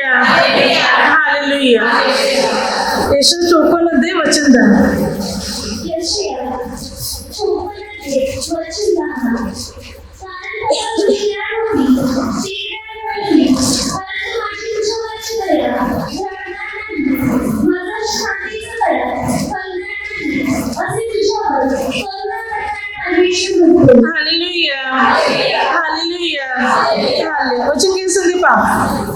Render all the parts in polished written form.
Hallelujah hallelujah. यशया 54 मध्ये वचन द्या. Hallelujah hallelujah hallelujah. वचन घे संदीपा.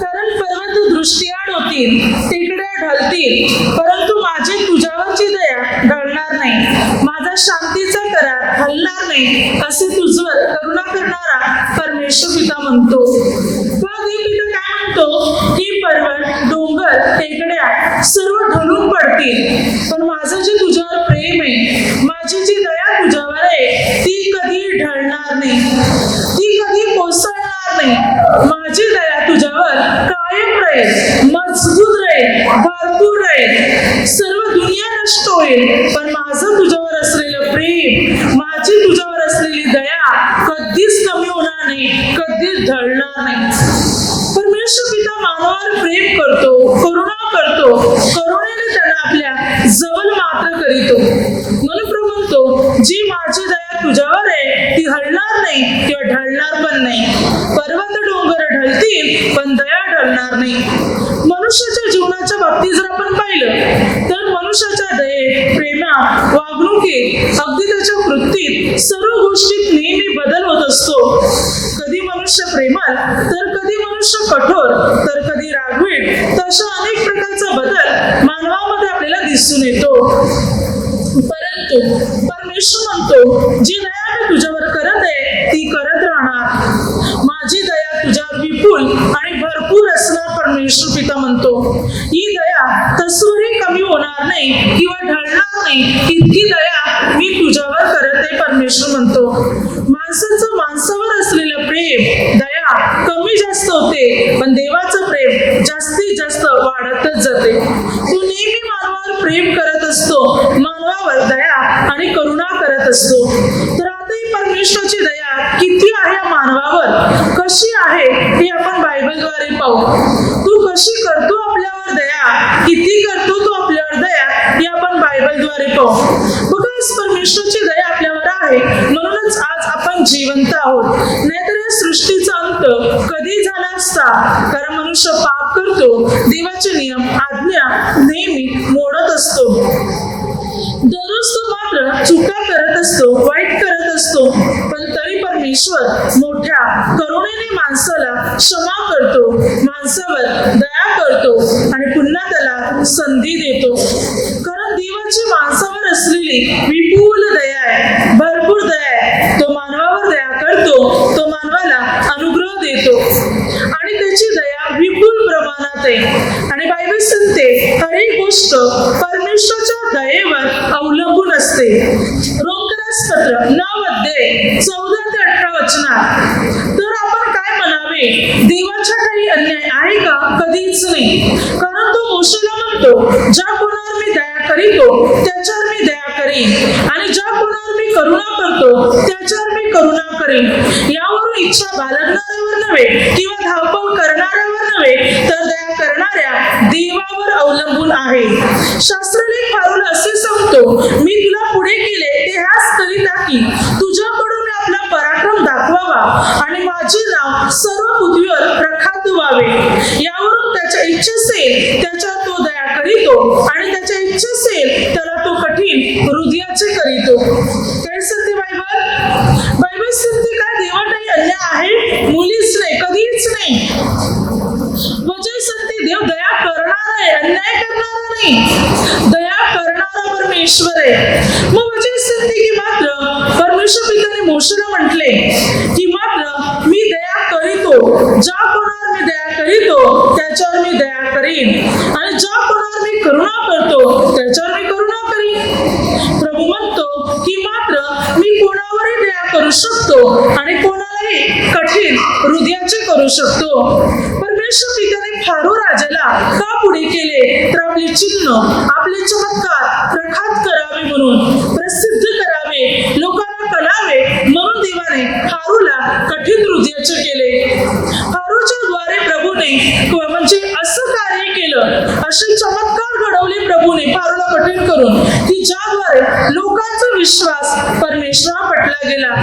कारण पर्वत दृष्टीआड होतील, टेकड्या ढळतील, परंतु माझी तुझ्यावरची दया ढळणार नाही. माझा शांतीचा करार हलणार नाही, असे तुझवर करुणा करणारा परमेश्वर पिता म्हणतो. देव पिता काय म्हणतो की पर्वत, डोंगर, टेकड्या सर्व ढळून पडतील, पण माझं जे तुझ्यावर प्रेम आहे, माझी जी दया तुझ्यावर आहे, ती कधी ढळणार नाही, ती कधी कोसळणार नाही. माझी दया तुझ्यावर कायम राहील, मजबूत राहील, भरपूर राहील. सर्व दुनिया नष्ट होईल, पण माझं तुझ्यावर असलेलं प्रेम, माझी तुझ्यावर असलेली दया कधीच कमी होणार नाही, कधीच ढळणार नाही. परमेश्वर पिता मानवावर प्रेम करतो, करुणा करतो, करुणेने त्यांना आपल्या जवळ मात्र करीतो. म्हणून प्रभू म्हणतो, जी माझी दया तुझ्यावर आहे ती हलणार नाही किंवा ढळणार पण नाही. पर्वत डोंगर ढळतील, पण दया ढळणार नाही. मनुष्याच्या जीवनाच्या बाबतीत जर आपण पाहिलं तर मनुष्याच्या दयेत, प्रेमात, वागणुकीत, अगदी त्याच्या कृतीत, सर्व गोष्टीत नेहमी बदल होत असतो. कधी मनुष्य प्रेमळ, तर कधी मनुष्य कठोर, तर कधी रागवीट. तशा अनेक प्रकारचा बदल मानवामध्ये आपल्याला दिसून येतो. परंतु परमेश्वर म्हणतो, जी दया मी तुझ्यावर करत आहे ती करत राहणार. माझी दया तुझ्यावर विपुल आणि भरपूर असणार. परमेश्वर पिता म्हणतो, ही दया तसुरी कमी होणार नाही किंवा ढळणार नाही, इतकी दया मी तुझ्यावर करत आहे. परमेश्वर म्हणतो, माणसाचं माणसावर असलेलं प्रेम, दया कमी जास्त होते, पण देवाचं प्रेम जास्तीत जास्त वाढतच जाते. तो नेहमी मानवावर प्रेम करत असतो, मानवावर दया आणि करुणा करत असतो. तर आताही परमेश्वराची दया किती आहे मानवावर, कशी आहे हे आपण बायबलद्वारे पाहू. तू कशी करतो आपल्यावर दया, किती करतो तू आपल्यावर दया, हे आपण बायबलद्वारे पाहू. बघा, परमेश्वराची दया आपल्यावर आहे, म्हणूनच आज आपण जिवंत आहोत. नाहीतर या सृष्टीचा अंत कधी झाला असता. कारण मनुष्य पाप करतो, देवाचे नियम, आज्ञा नेहमी मोडत असतो. दररोज तो मात्र चुका करत असतो, वाईट करत असतो, पण तरी परमेश्वर मोठ्या करुणेने माणसाला क्षमा करतो, माणसावर दया करतो आणि पुन्हा त्याला संधी देतो. कारण देवाची माणसावर असलेली विपुल दया आहे, भरपूर दया आहे. तो मानवावर दया करतो, तो मानवाला अनुग्रह देतो आणि त्याची दया विपुल प्रमाणात आहे. आणि बायबल सांगते, हर एक गोष्ट परमेश्वराच्या दयेवर अवलंबून असते. रोमकरासपत्र 9 अध्याय 14 ते 18 वचनात. तर आपण काय म्हणावे, देवाच्या काही अन्याय आहे का? कधीच नाही. कारण तो मोशेला म्हणतो, ज्या कोणावर मी दया करीतो त्याच्यावर मी दया करीन, आणि ज्या कोणावर मी करुणा करतो त्याच्यावर मी करुणा करीन. यावरून इच्छा बाळगणाऱ्यावर नव्हे किंवा धावपळ करणाऱ्यावर नव्हे, तर दया करणाऱ्या देवावर अवलंबून आहे. शास्त्रलेख पाऊल असे सांगतो, मी तुला पुढे केले ते ह्याच करिता की तुझ्याकडून मी आपला पराक्रम दाखवावा आणि माझे नाव सर्व पृथ्वीवर प्रख्यात व्हावे. यावरून त्याच्या इच्छेसेल त्याच्यावर तो दया करीतो, आणि त्याच्या इच्छेसेल त्याला तो कठीण हृदयाचे करीतो. काय सांगते बायबल? बायबल सांगते काय देवात काही अन्याय आहे? मुलीच नाही, कधीच नाही. वचन सांगते देव दया करणार आहे, अन्याय करणार नाही. दया करणारा परमेश्वर आहे. मग वचन सांगते की मात्र परमेश्वर पिताने मोशेला म्हटले की मात्र मी दया करीतो, ज्या कोणावर मी दया करीतो त्याच्यावर मी दया करीन, आणि ज्या कोणावर मी करुणा करतो त्याच्यावर मी करुणा करीन. प्रभू म्हणतो की मात्र मी कोणावरही दया करू शकतो आणि कोणालाही कठीण हृदयाचे करू शकतो. परमेश्वर पित्याने फारो राजाला का पुढे केले, तर आपले चिन्ह, आपले चमत्कार प्रख्यात करावे म्हणून, प्रसिद्ध करावे, लोकांना कळावे म्हणून देवाने फारोला कठीण हृदयाचे केले. फारोच्या द्वारे प्रभूने प्रभूने म्हणजे असं कार्य केलं, असे चमत्कार घडवले प्रभूने फारोला कठीण करून, की ज्याद्वारे लोकांचा विश्वास परमेश्वरा पटला गेला.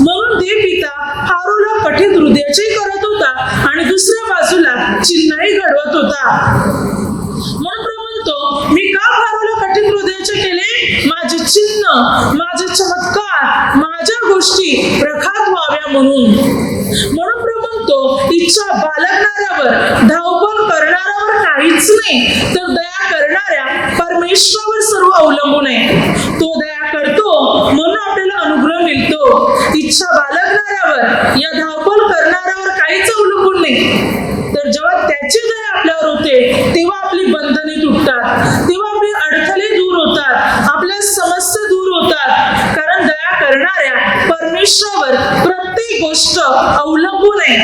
म्हणून देव पिता फारोला कठीण हृदयाचे करत होता आणि दुसऱ्या बाजूला चिन्हही घडवत होता. म्हणून प्रभू म्हणतो, मी का फारोला कठीण हृदयाचे केले? माझे चिन्ह, माझे चमत्कार, माझ्या गोष्टी प्रखात व्हाव्या म्हणून. म्हणून प्रभू म्हणतो, इच्छा बाळगणाऱ्यावर, धावपळ करणाऱ्यावर काहीच नाही, तर दया करणाऱ्या परमेश्वरावर सर्व अवलंबून आहे. तो दया करतो म्हणून आपल्याला अनुग्रह मिळतो. इच्छा बाळगणाऱ्यावर या धावपळ करणाऱ्यावर काहीच अवलंबून नाही, तर जेव्हा त्याची दया आपल्यावर होते तेव्हा आपली बंधने तुटतात, तेव्हा आपले अडथळे दूर होतात, आपल्या समस्या दूर होतात. कारण दया करणाऱ्या परमेश्वरावर प्रत्येक गोष्ट अवलंबून आहे.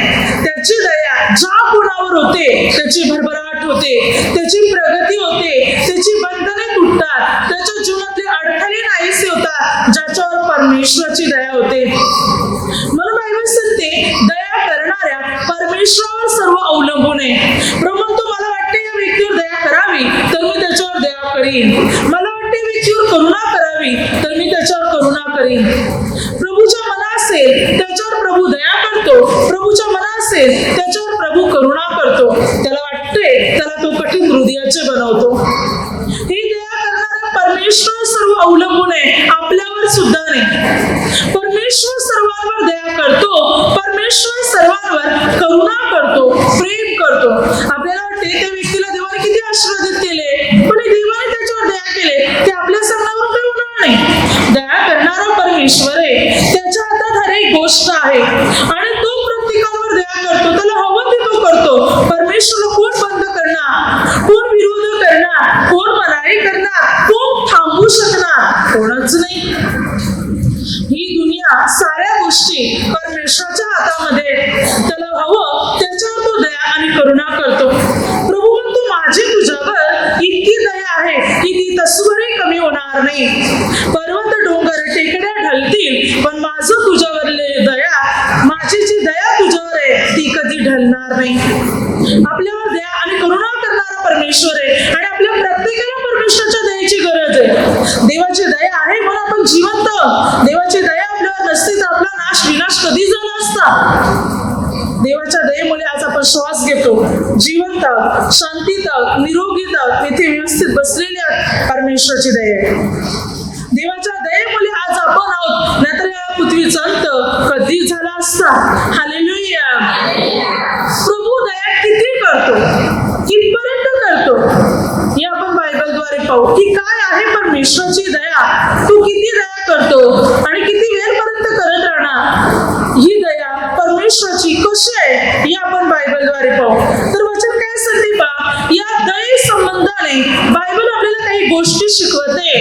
त्याची दया ज्या गुणावर होते त्याची भरभराट होते, त्याची प्रगती होते, त्याची बंधने तुटतात, त्याच्या जीवनातले अडथळे नाहीसे होतात, ज्याच्यावर परमेश्वराची दया होते. म्हणून बायबल सांगते, दया करणाऱ्या परमेश्वरावर सर्व अवलंबून आहे. प्रभू म्हणतो, मला वाटते या व्यक्तीवर दया करावी तर मी त्याच्यावर दया करीन, मला वाटते या व्यक्तीवर करुणा करावी तर मी त्याच्यावर करुणा करीन. प्रभूच्या मना असेल त्याच्यावर प्रभू दया करतो, प्रभूच्या मना असेल त्याच्यावर प्रभू करुणा करतो. त्याला वाटते त्याला तो कठीण हृदयाचे बनवतो. ही दया करणारा परमेश्वर सर्व अवलंबून आहे, आपल्यावर सुद्धा नाही. परमेश्वर सर्वांवर दया करतो, परमेश्वर सर्वांवर करुणा करतो, प्रेम करतो. आपल्याला वाटते त्या व्यक्तीला देवाने किती आशीर्वादित केले, पण देवाने त्याच्यावर दया केले, ते आपल्या सांगण्यावर काही होणार नाही. दया करणारा परमेश्वर आहे, त्याच्या हातात हर एक गोष्ट आहे आणि तो प्रत्येकावर दया करतो. त्याला हवं ते तो करतो. परमेश्वरला कोण बंद करणार, कोण विरोध करणार, कोण मनाई करणार, कोण थांबू शकणार? कोणच नाही. ही दुनिया साऱ्या गोष्टी परमेश्वराच्या हातामध्ये, त्याला हवं त्याच्यावर तो दया आणि करुणा करतो. प्रभू म्हणतो, माझी तुझ्यावर इतकी दया आहे की ती तसवरही कमी होणार नाही. पर्वत डोंगर टेकड्या ढलतील पण माझं तुझ्यावरले दया, माझी जी दया तुझ्यावर आहे ती कधी ढलणार नाही. आपल्यावर दया आणि करुणा करणारा परमेश्वर आहे आणि आपल्या प्रत्येकाला परमेश्वराच्या दयेची गरज आहे. देवाची दया आहे म्हणून आपण जिवंत. देवाची दया आपल्यावर नसती तर आपला विनाश कधी झाला असता. देवाच्या दयेमुळे आज आपण श्वास घेतो, जिवंत, शांतीत, निरोगीत, इथे व्यवस्थित बसलेले आहोत. परमेश्वराची दया आहे. देवाच्या दयेमुळे आज आपण आहोत, नाहीतर या पृथ्वीचा अंत कधी झाला असता. हालेलुया. प्रभू दया किती करतो, कितपर्यंत करतो, हे आपण बायबलद्वारे पाहू की काय आहे परमेश्वराची दया. तू किती दया करतो आणि किती वेळपर्यंत करत राहणार. ही दया परमेश्वराची कशी आहे हे आपण बायबलद्वारे पाहू. तर वचन काय सांगते पहा, या दये संबंधाने बायबल आपल्याला काही गोष्टी शिकवते.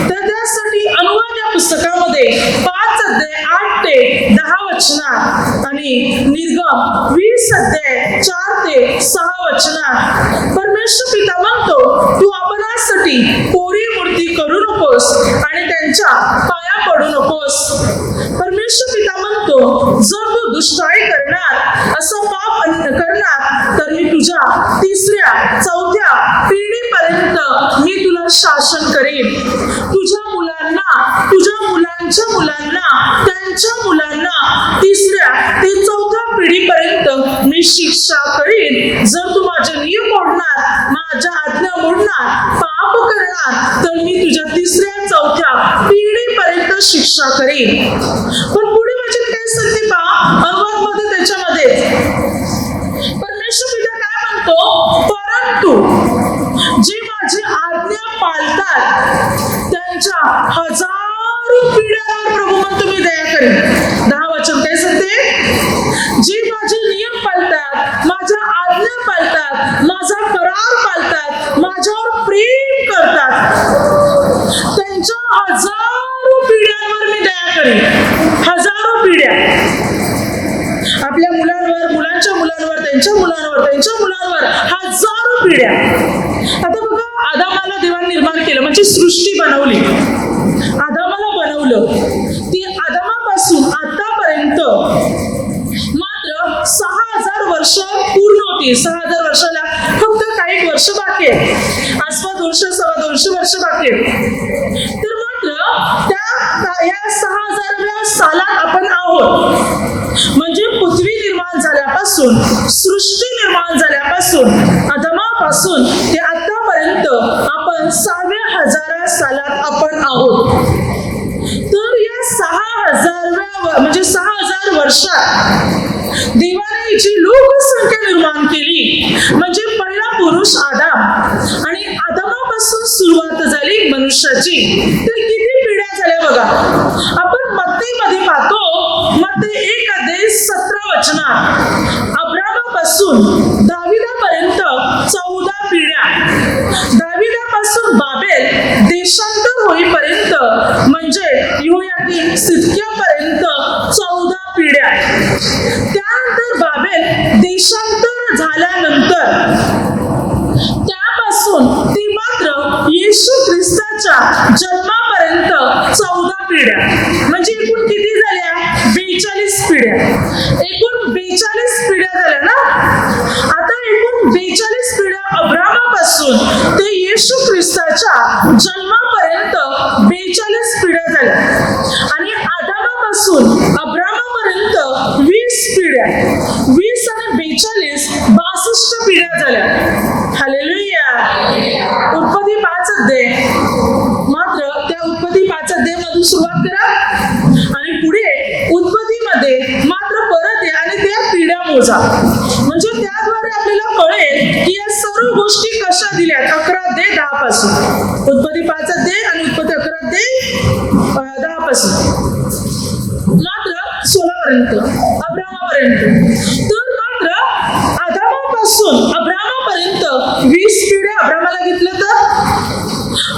तर त्यासाठी अनुवाद या पुस्तकामध्ये 5 अध्याय 8 ते 10 वचनात आणि निर्गम 20 अध्याय 4 ते 6 वचनात परमेश्वर पिता म्हणतो, तू आपणासाठी कोरी मूर्ती करू नकोस आणि त्यांच्या पाया पडू नकोस. परमेश्वर पिता म्हणतो, जर तू दुष्टाई करणार, असं पाप करणार, तर मी तुझ्या 3ऱ्या 4थ्या पिढीपर्यंत मी तुला शासन करेन. तुझ्या मुलांना, तुझ्या मुलांच्या मुलांना, त्यांच्या मुलांना 3ऱ्या ते 4थ्या पिढीपर्यंत मी शिक्षा करीन. जर तू माझे नियम मोडणार, माझ्या आज्ञा मोडणार, पाप करणार, तर मी तुझ्या 3ऱ्या 4थ्या पिढीपर्यंत शिक्षा करेन. पण पुढे वचन काय सांगते पहा, अनुवादमध्ये त्याच्यामध्ये परमेश्वर पिता काय म्हणतो, परंतु जे माझी आज्ञा पाळतात त्यांच्या 1000 पिढ्यांवर प्रभू म्हणतो मी दया करेन. 10 वचन काय सांगते, जे माझे नियम पाळतात, माझ्या आज्ञा पाळतात, माझा करार पाळतात, माझ्यावर प्रेम करतात, त्यांच्या 1000 पिढ्यांवर मी दया करेन. 1000 पिढ्या. आपल्या मुलांवर, मुलांच्या मुलांवर, त्यांच्या मुलांवर, त्यांच्या मुलांवर 1000 पिढ्या. आता बघा, आदामाला देवाने निर्माण केलं म्हणजे सृष्टी बनवली, आदामाला बनवलं. ती आदामापासून आतापर्यंत मात्र 6000 वर्ष पूर्ण होती. होती. 6,000 वर्षाला फक्त काही वर्ष बाकी आहेत. आसपास 200-250 वर्ष बाकी आहेत. तर मात्र या 6,000व्या सालात आपण आहोत. म्हणजे पृथ्वी निर्माण झाल्यापासून, सृष्टी निर्माण झाल्यापासून, आदमापासून ते आतापर्यंत आपण 6,000 सालात आपण आहोत. तर या 6,000 म्हणजे 6,000 वर्षात देवाने जी लोकसंख्या निर्माण केली, म्हणजे पहिला पुरुष आदाम, आणि आदामापासून सुरुवात झाली मनुष्याची. तर किती पिढ्या झाल्या बघा. आपण मत्तेमध्ये पाहतो, मत्ते 1:17 अब्रामापासून दाविदापर्यंत 14 पिढ्या, दाविदापासून बाबेल देशांतर होईपर्यंत म्हणजे यहोयाकीम सिदकियापर्यंत 14 पिढ्या. त्यानंतर बाबेल देशांतर झाल्यानंतर त्यापासून ती मात्र येशू ख्रिस्ताच्या जन्मापर्यंत 14 पिढ्या. म्हणजे एकूण किती झाल्या? 42 पिढ्या. एकूण 42 पिढ्या झाल्या ना. आता एकूण 42 पिढ्या अब्रामापासून ते येशू ख्रिस्ताच्या जन्मापर्यंत 42 पिढ्या झाल्या. आणि आदामापासून अब्रामापर्यंत 20 पिढ्या. 20 आणि 42 62 पिढ्या झाल्या. हालेलुया. उत्पत्ती 5 अध्याय, मात्र त्या उत्पत्ती 5 अध्यायामधून सुरुवात करा आणि पुढे उत्पत्तीमध्ये मात्र परत या आणि त्या पिढ्या मोजा. म्हणजे त्याद्वारे आपल्याला कळेल की या सर्व गोष्टी कशा दिल्यात. 11-10 पासून उत्पत्ती 5 अध्याय आणि उत्पत्ती 11-10 पासून मात्र 16 पर्यंत अब्रामापर्यंत. तर मात्र आदामापासून अब्रामापर्यंत 20 पिढ्या अब्रामाला घेतलं तर,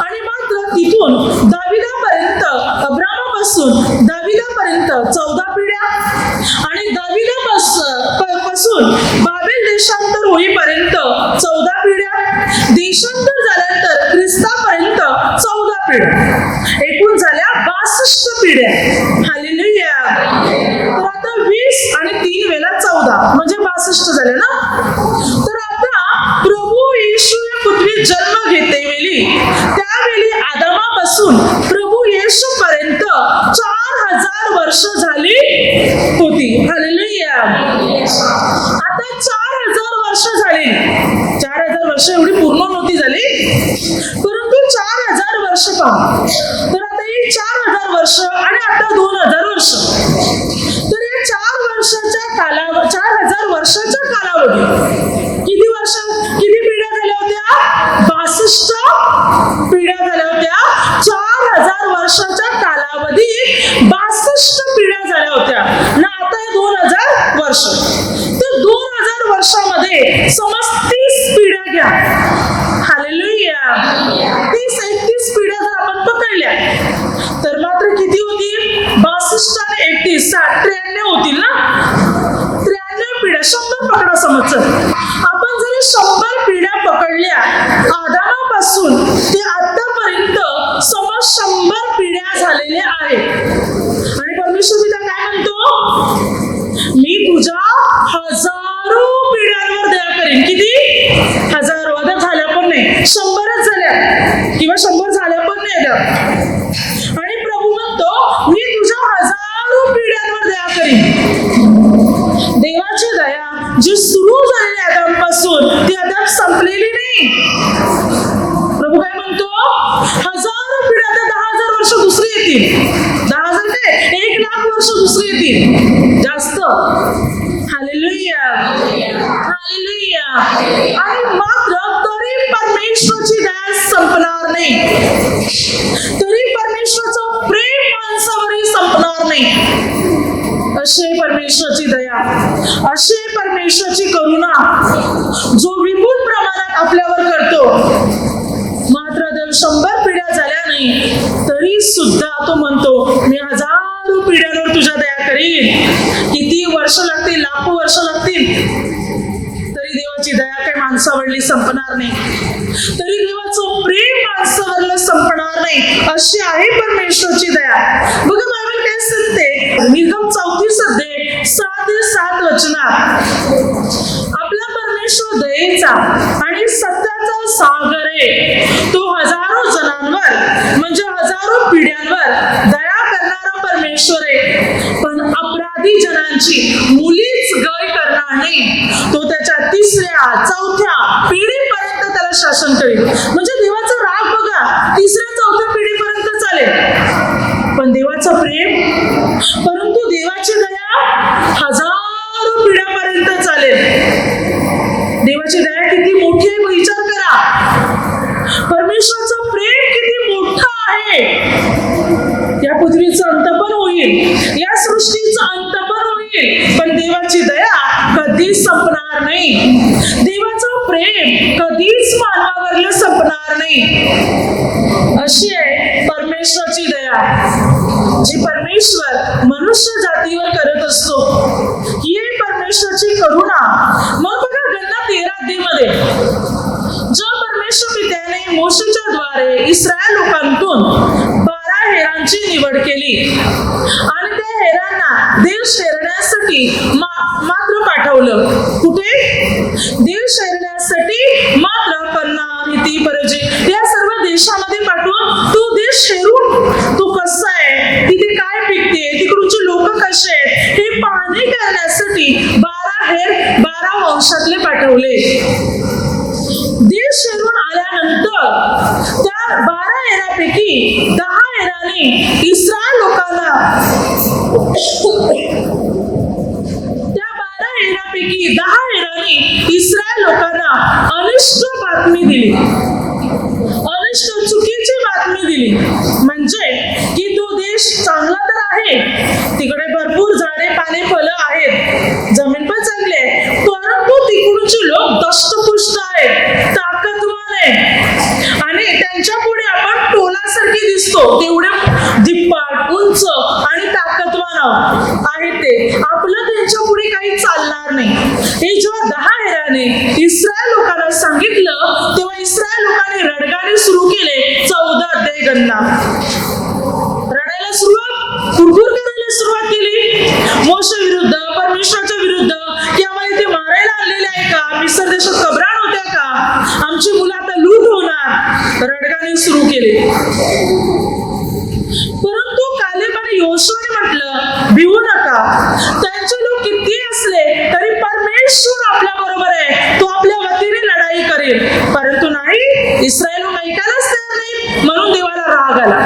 आणि मात्र तिथून दाविदापर्यंत, अब्रामापासून दाविदापर्यंत 14 पिढ्या, आणि दाविदापासून बाबेल देशांतर होईपर्यंत 14 पिढ्या, देशांतर झाल्यानंतर ख्रिस्तापर्यंत 14 पिढ्या. एकूण झाल्या 62 पिढ्या. हालेलुया. तर आता 20 आणि 3 वेळा 14 म्हणजे 62 झाले ना. तर आता प्रभू येशू या पृथ्वीत जन्म घेतेवेळी, त्यावेळी आदामापासून प्रभू येशू पर्यंत 4,000 वर्ष झाली होती. हालेलुया. आता 4,000 वर्ष झाली. 4,000 वर्ष एवढी पूर्ण नव्हती झाली, परंतु 4,000 वर्ष पहा. तर आता ही 4,000 वर्ष आणि आता 2,000 वर्ष. तर या 4,000 वर्षाच्या कालावधी किती पिढ्या झाल्या होत्या? 62 पिढ्या झाल्या होत्या. 4,000 वर्षाच्या कालावधीत 62 पिढ्या झाल्या होत्या ना. आता हे 2,000 वर्ष. तर 2,000 वर्षामध्ये समज 30 पिढ्या घ्या. हालेलुया. 30-31 पिढ्या जर आपण पकडल्या तर मात्र किती होतील? 62 आणि 31 63 होतील ना. 63 पिढ्या. 100 पकडा समज. आपण जर 100 पिढ्या पकडल्या आदामापासून ते आतापर्यंत समज 100 पिढ्या झालेल्या आहेत. आणि परमेश्वर पिता काय म्हणतो? मी तुझ्या हजारो पिढ्यांवर दया करेन. किती? हजारो. आता झाल्या पण नाही, 100च झाल्या किंवा 100 झाल्या पण नाही. आणि प्रभू म्हणतो मी तुझ्या हजारो पिढ्यांवर दया करेन. देवाची दया जी सुरू झालेली आदामपासून ती अद्याप संपलेली नाही. प्रभू काय म्हणतो? हजारो पिढ्या. आता 10,000 वर्ष दुसरी येतील. 10,000 काय 1,00,000 वर्ष दुसरी येतील. जास्त. हालेलुया. हालेलुया. आणि मात्र तरी परमेश्वराची दया संपणार नाही. तरी परमेश्वराचं प्रेम माणसावरही संपणार नाही. असे परमेश्वराची दया, असे परमेश्वराची करुणा, जो विपुल प्रमाणात आपल्यावर करतो. मात्र देव 100 पिढ्या झाल्या नाही तरी सुद्धा तो म्हणतो मी हजारो पिढ्यांवर तुझ्या दया करीन. किती वर्ष लागतील? लाखो वर्ष लागतील, तरी देवाची दया काही माणसावरली संपणार नाही. तरी देवाचं प्रेम माणसावरलं संपणार नाही. अशी आहे परमेश्वराची दया. बघा बायबल काय सांगते? निर्गम 34 अध्याय 6 ते 7 वचनात आपला परमेश्वर परमेश्वर दयेचा आणि सत्याचा सागर आहे. तो हजारो जणांवर म्हणजे हजारो पिढ्यांवर दया करणारा परमेश्वर आहे. पण अपराधी जनांची मुलीच गय करणार नाही. तो त्याच्या 3ऱ्या 4थ्या पिढीपर्यंत त्याला शासन करेल. म्हणजे देवाचा राग बघा 3ऱ्या 4थ्या पिढीपर्यंत चालेल. पण देवाचं प्रेम, परंतु देवाची दया हजारो पिढ्यापर्यंत चालेल. देवाची दया किती मोठी आहे विचार करा. परमेश्वराचं प्रेम किती मोठं आहे. या पृथ्वीचा अंत पण होईल, या सृष्टीचा अंत पण होईल, पण देवाची दया कधीच संपणार नाही. देवाचं प्रेम कधीच मानवावरलं संपणार नाही. अशी आहे परमेश्वराची दया, जी परमेश्वर मनुष्य जातीवर करत असतो. ही आहे परमेश्वराची करुणा. मग बघा गणना 13 मध्ये जो परमेश्वर पित्याने मोशेच्या द्वारे इस्रायल लोकांतून 12 हेरांची निवड केली आणि त्या हेरांना देश हेरण्यासाठी मात्र पाठवलं. कुठे? देश हेरण्यासाठी मात्र कन्ना, हिती, परजे या सर्व देशामध्ये पाठवून तो देश हेरून तो कसा आहे, तिथे काय पिकते, तिकडचे लोक कसे आहेत हे पाहणी करण्यासाठी 12 हेर 12 वंशातले पाठवले. देश हेरून आल्यानंतर त्या 12 हेरापैकी 10 हेराने इस्रायल लोकांना इस्रायल लोकांना अनिष्ट बातमी दिली, अनिष्ट चुकीची बातमी दिली. म्हणजे की तो देश चांगला तर आहे, तिकडे भरपूर झाडे पाने फळं आहेत, जमीन पण चांगली आहे, परंतु तिकडचे लोक दष्टपुष्ट आहेत, ताकदवान आहेत आणि त्यांच्या पुढे आपण टोलासारखी दिसतो. तेवढे धिप्पाड, उंच आणि ताकदवान आहेत ते. आपलं त्यांच्या पुढे काही चालणार नाही. हे जेव्हा 10 हेराने इस्रायल लोकांना सांगितलं तेव्हा इस्रायल लोकांनी रडगाणे सुरू केले. 14 अध्याय गणना. रडायला सुरुवात, कुरकुर करायला सुरुवात केली मोशे विरुद्ध, परमेश्वराच्या विरुद्ध, की आम्हाला इथे मारायला आलेले आहे का, मिस्र देशात कब्रा नव्हत्या का, आमची मुलं आता लूट होणार. रडगाणे सुरू केले. परंतु कालेब आणि योशुआने म्हटलं भिवू नका, त्यांचे लोक किती असले तरी परमेश्वर आपल्या बरोबर आहे, तो आपल्या वतीने लढाई करेल. परंतु नाही, इस्रायल लोक ऐकायलाच तयार नाही. म्हणून देवाला राग आला.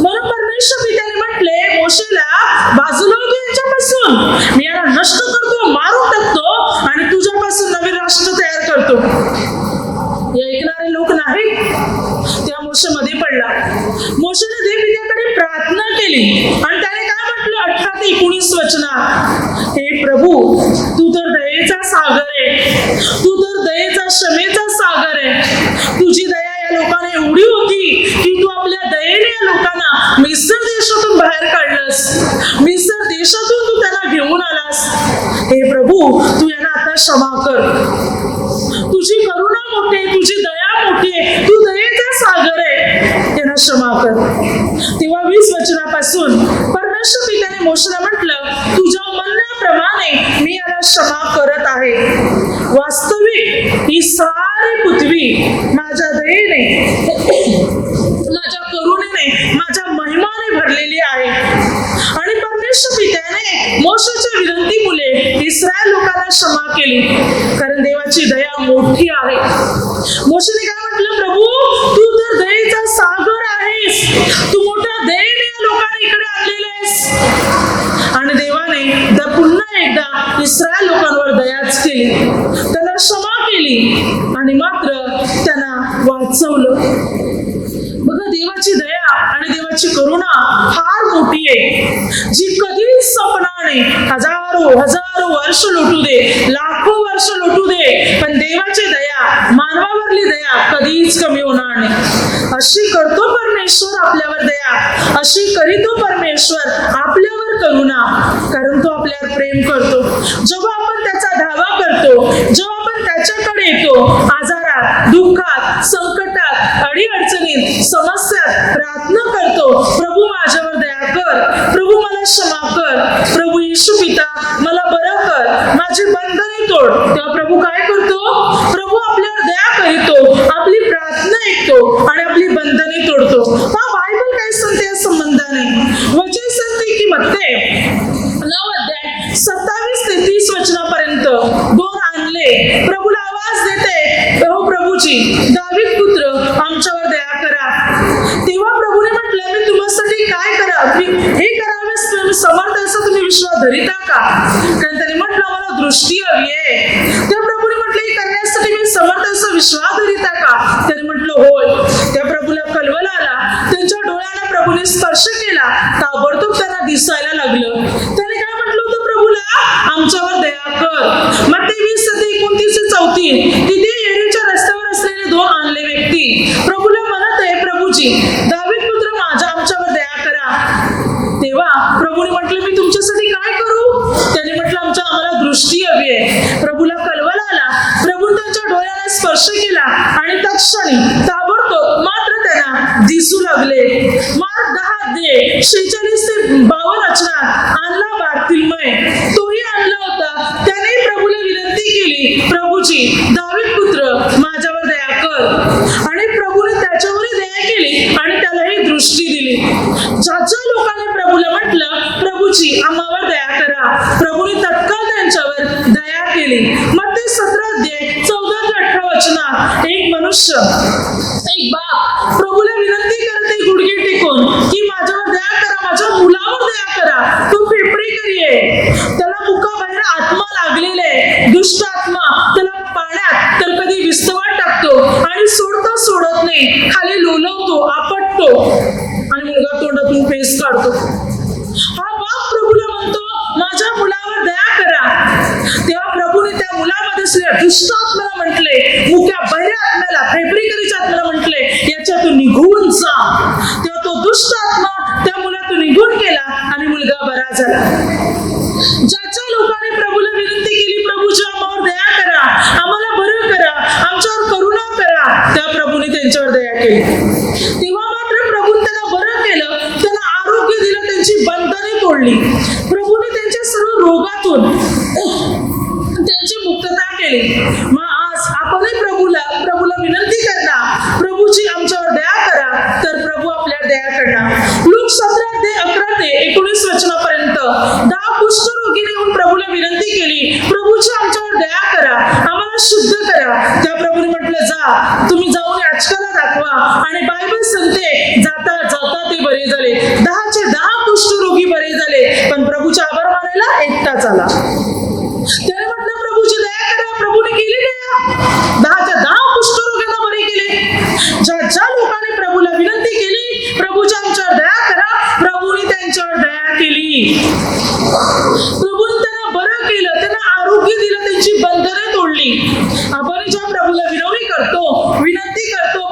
म्हणून परमेश्वर पित्याने म्हटले मोशेला, बाजूला होतो यांच्यापासून, मी याला नष्ट करतो, मारून टाकतो आणि तुझ्यापासून नवीन राष्ट्र तयार करतो. हे ऐकणारे लोक नाहीत. त्या मोशे मध्ये पडला. मोशेने देवपित्याकडे प्रार्थना केली आणि त्याने काय म्हटलं 18 ते 19 वचनात, हे प्रभू तू तर दयेचा सागर आहे, तू तर दयेचा क्षमेचा सागर आहे. तुझी दया या लोकांना एवढी होती की तू आपल्या दयेने या लोकांना मिस्र देशातून बाहेर काढलंस, मिस्र देशातून तू त्यांना घेऊन आलास. हे प्रभू तू यांना आता क्षमा कर. तुझी करुणा मोठी आहे, तुझी दया मोठी आहे, तू दयेचा सागर आहे, त्यांना क्षमा कर. तेव्हा 20 वचनापासून परमेश्वर पित्याने मोशेला म्हटलं, तुझ्या म्हणण्याप्रमाणे मी याला क्षमा करत आहे. वास्तविक ही सारी पृथ्वी माझ्या दयेने, माझ्या करुणेने, माझ्या महिमाने भरलेली आहे. आणि परमेश्वर पित्याने मोशेच्या विनंतीमुळे इस्रायल लोकांना क्षमा केली, कारण देवाची दया मोठी आहे. मोशेने काय म्हटलं, प्रभू तू तर दयेचा सागर आहेस, तू मोठ्या दयेने या लोकांना इकडे आणलेले आहेस. आणि देवाने पुन्हा एकदा इस्रायल लोकांवर दयाच केली, त्यांना क्षमा केली आणि मात्र त्यांना वाचवलं. बघा देवाची दया आणि देवाची करुणा फार मोठी आहे, जी कधीच संपणार नाही. हजारो वर्ष लोटू दे, लाखो वर्ष लोटू दे, पण देवाची दया, मानवावरली दया कधीच कमी होणार नाही. अशी करतो परमेश्वर आपल्यावर दया, अशी करीतो परमेश्वर आपल्यावर करुणा, कारण तो आपल्यावर प्रेम करतो. जेव्हा आपण त्याचा धावा करतो, जेव्हा आपण त्याच्याकडे येतो, आजारात, दुःखात, संकटात, अडीअडचणीत, समस्यात प्रार्थना करतो, प्रभू माझ्यावर दया कर, प्रभू मला क्षमा कर, प्रभू येशू पिता मला बरं कर, माझी बंधने तोड. तेव्हा प्रभू काय करतो? प्रभू आपल्यावर दया करीतो, आपली प्रार्थना ऐकतो आणि आपली बंधने तोडतो. हा बायबल काय सांगते या संबंधाने? वचन सांगते की मत्ते 9 अध्याय 27 ते 30 वचनापर्यंत 2 आणले प्रभूला आवाज देते, हो प्रभूजी दावीद पुत्र आमच्यावर दया करा. तेव्हा प्रभूने म्हटलं, मी तुम्हासाठी काय करा, हे करावेस समर्थ असा तुम्ही विश्वास धरिता का? कारण त्याने म्हटलं मला दृष्टी हवी आहे. त्या प्रभूने म्हटलं हे करण्यासाठी मी समर्थ असा विश्वास धरिता का? त्याने म्हटलं होय. त्या प्रभूला कलवल आला, त्यांच्या डोळ्यांना प्रभूने स्पर्श केला, ताबडतोब त्यांना दिसायला लागलं. त्याने काय म्हटलं होतं प्रभूला? आमच्यावर दया कर. मग ते 20:29-34 तिथे येरीच्या रस्त्यावर असलेले 2 आणले व्यक्ती प्रभूला म्हणत आहे, प्रभूजी दावीद पुत्र आमच्यावर दया करा. तेव्हा प्रभूने म्हटलं, मी तुमच्यासाठी काय करू? त्याने म्हटलं आम्हाला दृष्टी हवी आहे. प्रभूला कलवल आला, प्रभूने त्यांच्या डोळ्याला स्पर्श केला आणि तत्क्षणी ताबडतोब मात्र त्यांना दिसू लागले. मार्क 10:46 ते 52 वचनात आणला बारतिमेय तोही आणला होता. त्याने प्रभूला विनंती केली, प्रभूजी दावीद पुत्र माझ्यावर दया कर. आणि प्रभूने त्याच्यावरही दया केली आणि त्यालाही दृष्टी दिली. ज्या लोकांनी प्रभूला म्हटलं, प्रभूजी आम्हावर दया करा, प्रभूने तत्काळ त्यांच्यावर दया केली. मत्ते 17 अध्याय 14 ते 18 वचनात एक मनुष्य, एक बाप प्रभूला विनंती करते गुडघे टेकून की माझ्यावर दया करा, माझ्या मुलावर दया करा. तो फेफडेकरी आहे, त्याला मुखाबाहेर आत्मा लागलेले, दुष्ट आत्मा त्याला पाण्यात तर कधी विस्तवात टाकतो आणि सोडत नाही, खाली लोलवतो, आपटतो आणि मुलगा तोंडातून फेस काढतो. हा बाप प्रभूला म्हणतो माझ्या मुलावर दया करा. तेव्हा प्रभूने त्या मुलामध्ये असलेल्या दुष्ट आत्म्याला म्हटले, मुक्या बहिऱ्या आत्म्याला, फेब्रिकरीच्या आत्म्याला म्हटले, याच्यातून निघून जा. तेव्हा तो दुष्ट आत्मा त्या मुलातून निघून गेला आणि मुलगा बरा झाला. ज्याच्या लोकांनी प्रभूला विनंती केली, प्रभूजी आम्हावर दया करा, आम्हाला बरं करा, आमच्यावर करुणा करा, त्या प्रभूने त्यांच्यावर दया केली. तेव्हा मात्र प्रभूने त्यांना बरं केलं, त्यांना आरोग्य दिलं, त्यांची बंधने तोडली. प्रभूने त्यांच्या सर्व रोगातून त्यांची मुक्तता केली. मग आज आपणही प्रभूला विनंती करणार, प्रभूजी आमच्यावर दया करा, तर प्रभू आपल्यावर दया करणार. लूक 17:11 ते 19 वचनापर्यंत 10 कुष्ठरोगीने येऊन प्रभूला विनंती केली, प्रभूजी आमच्यावर दया करा, आम्हाला शुद्ध करा. त्या प्रभूने म्हटलं जा, तुम्ही जाऊन याचकाला दाखवा. आणि बायबल सांगते जाता जाता ते बरे झाले. 10चे 10 कुष्ठरोगी बरे झाले. पण प्रभूचा आभार मानायला एकटाच आला. त्याने म्हटलं प्रभूची दया करा, प्रभूने केली दया, 10च्या 10 कुष्ठरोग्यांना बरे केले. ज्या लोकांनी प्रभूला विनंती केली, प्रभूच्या आमच्यावर दया करा, प्रभूने त्यांच्यावर दया केली. प्रभूने त्यांना बरं केलं, त्यांना आरोग्य दिलं, त्यांची बंधने तोडली. आपण ज्या प्रभूला विनंती करतो,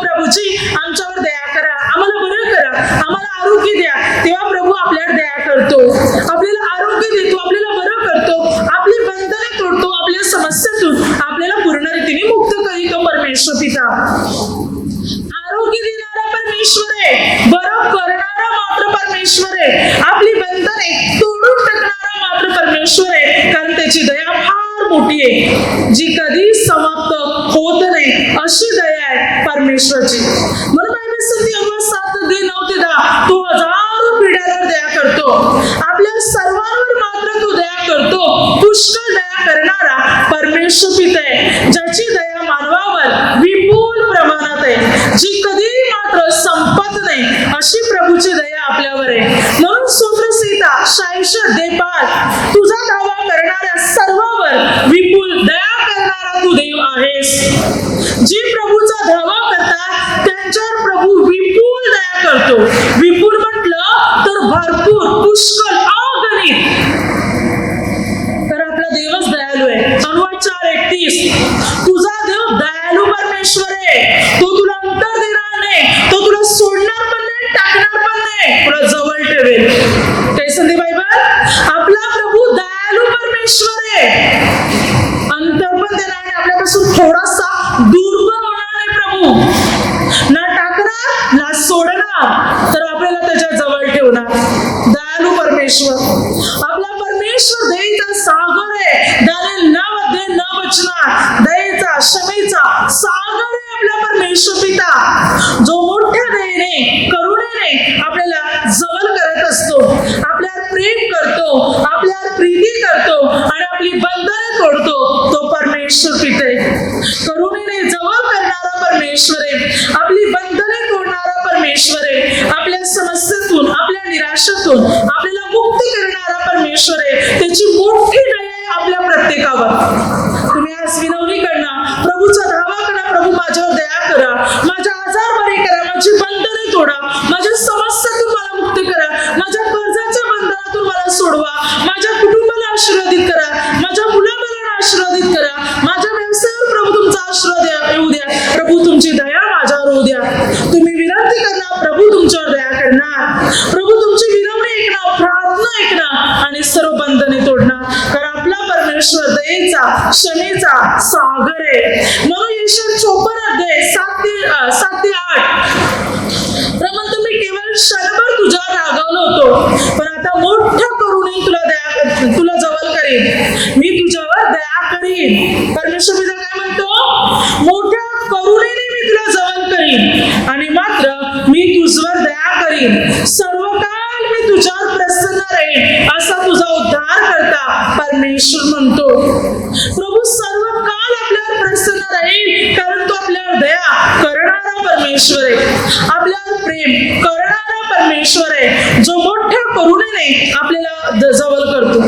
प्रभूजी आमच्यावर दया करा, आम्हाला बरं करा, आम्हाला आरोग्य द्या, तेव्हा प्रभू आपल्यावर दया करतो, आपल्याला आरोग्य देतो, आपल्याला बरं करतो, आपली बंधने तोडतो, आपल्या समस्यातून आपल्याला पूर्ण रीतीने मुक्त करीतो. परमेश्वर पिता आरोग्य देणारा परमेश्वर आहे, बरं करणारा मात्र परमेश्वर आहे, आपली बंधने तोडून टाकणारा मात्र परमेश्वर आहे. कारण त्याची दया फार मोठी आहे, जी कधी समाप्त होत नाही, अशी दया आहे परमेश्वरची. म्हणून बायबल सांगते 7:9 ते 10 तो हजारो पिढ्यांवर दया करतो, आपल्या सर्वांवर मात्र तो दया करतो. पुष्कळ दया करणारा परमेश्वर पिता आहे, ज्याची दया मानवावर विपुल प्रमाणात आहे, जी कधी मात्र संपत नाही, अशी प्रभूची दया आपल्यावर आहे. म्हणून स्तोत्रसहिता 46 देपाल तुझा दावा करणाऱ्या सर्वांवर विपुल दया करणारा तू देव आहेस. जी प्रभूचा धावा करतात त्यांच्यावर प्रभू विपुल दया करतो. विपुल म्हटलं तर भरपूर, पुष्कळ, अगणित. तर आपला देवच दयालू आहे. अनुवाद 4:31 तुझा देव दयालू परमेश्वर आहे, तो तुला अंतर देणार नाही, तो तुला सोडणार पण नाही, टाकणार पण नाही, तुला जवळ ठेवेल. काय सांगते बायबल? आपला प्रभू दयालू परमेश्वर आहे, अंतर पण देणार नाही, आपल्यापासून थोडासा दूर पण होणार नाही. प्रभू ना टाकणार ना सोडणार, तर आपल्याला त्याच्या जवळ ठेवणार. दयालू परमेश्वर, आपला परमेश्वर दयेचा सागर आहे, सागर आहे आपला परमेश्वर पिता, जो मोठ्या दयेने करुणेने आपल्याला जवळ करत असतो, आपल्यावर प्रेम करतो, आपल्यावर प्रीती करतो आणि आपली बंधने तोडतो. तो परमेश्वर पिता आहे. करुणेने जवळ करणारा परमेश्वर आहे, आपली बंधने तोडणारा परमेश्वर आहे, आपल्या समस्येतून आपल्या निराशेतून आपल्याला मुक्ती करणारा परमेश्वर आहे. त्याची मोठी दया आहे आपल्या प्रत्येकावर. तुम्ही आज विनवणी करणं, प्रभूचा धावा करा, प्रभू माझ्यावर दया करा, माझा आजार बरे करा, माझी बंधने तोडा, माझ्या समस्येतून मला मुक्ती करा, माझ्या कर्जाच्या बंधनातून मला सोडवा, माझ्या कुटुंबाला आशीर्वादित करा, माझ्या मुलाबाळांना आशीर्वादित करा, माझ्या व्यवसायावर प्रभू तुमचा आशीर्वाद येऊ द्या, प्रभू तुमची दया माझ्यावर होऊ द्या. तुम्ही विनंती करणार, प्रभू तुमच्यावर दया करणार, प्रभू तुमची विनवणी ऐकणार, प्रार्थना ऐकणार आणि सर्व बंधने तोडणार. कारण आपला परमेश्वर दयेचा, क्षमेचा सागर आहे. म्हणून यशाया 54 अध्याय 7 ते 8 म्हणतो, मी केवळ क्षणभर तुझ्यावर रागावलो होतो, पण आता मोठ्या करुणेने तुला जवळ करीन, मी तुझ्यावर दया करीन. परमेश्वर पिता काय म्हणतो? मोठ्या करुणेने मी तुला जवळ करीन आणि मात्र मी तुझ्यावर दया करीन. सर्व काळ मी तुझ्यावर प्रसन्न राहीन, असा तुझा उद्धार करता परमेश्वर म्हणतो. प्रभू सर्व काळ आपल्यावर प्रसन्न राहील, कारण तो आपल्यावर दया करणारा परमेश्वर आहे, आपल्यावर प्रेम करणारा परमेश्वर आहे, जो मोठ्या करुणेने आपल्याला जवळ करतो,